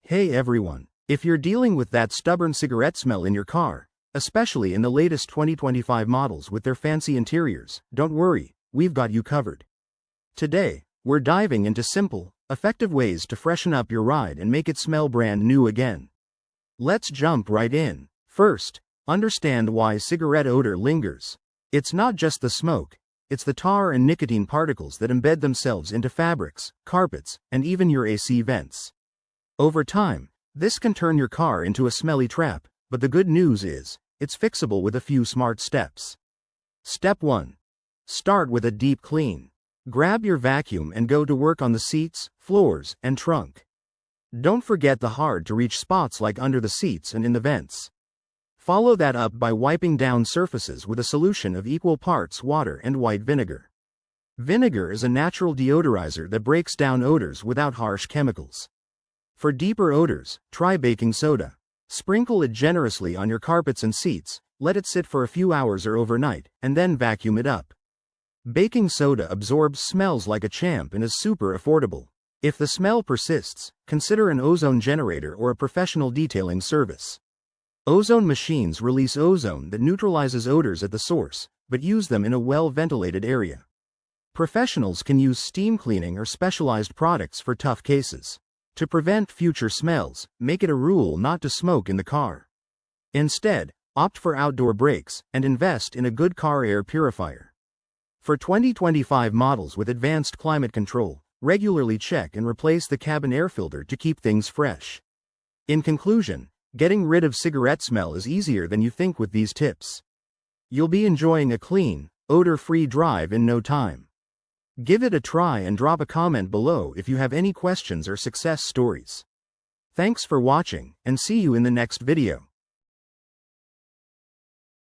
Hey everyone, if you're dealing with that stubborn cigarette smell in your car, especially in the latest 2025 models with their fancy interiors, don't worry, we've got you covered. Today, we're diving into simple, effective ways to freshen up your ride and make it smell brand new again. Let's jump right in. First, understand why cigarette odor lingers. It's not just the smoke, it's the tar and nicotine particles that embed themselves into fabrics, carpets, and even your AC vents. Over time, this can turn your car into a smelly trap, but the good news is, it's fixable with a few smart steps. Step 1. Start with a deep clean. Grab your vacuum and go to work on the seats, floors, and trunk. Don't forget the hard-to-reach spots like under the seats and in the vents. Follow that up by wiping down surfaces with a solution of equal parts water and white vinegar. Vinegar is a natural deodorizer that breaks down odors without harsh chemicals. For deeper odors, try baking soda. Sprinkle it generously on your carpets and seats, let it sit for a few hours or overnight, and then vacuum it up. Baking soda absorbs smells like a champ and is super affordable. If the smell persists, consider an ozone generator or a professional detailing service. Ozone machines release ozone that neutralizes odors at the source, but use them in a well-ventilated area. Professionals can use steam cleaning or specialized products for tough cases. To prevent future smells, make it a rule not to smoke in the car. Instead, opt for outdoor breaks and invest in a good car air purifier. For 2025 models with advanced climate control, regularly check and replace the cabin air filter to keep things fresh. In conclusion, getting rid of cigarette smell is easier than you think with these tips. You'll be enjoying a clean, odor-free drive in no time. Give it a try and drop a comment below if you have any questions or success stories. Thanks for watching, and see you in the next video.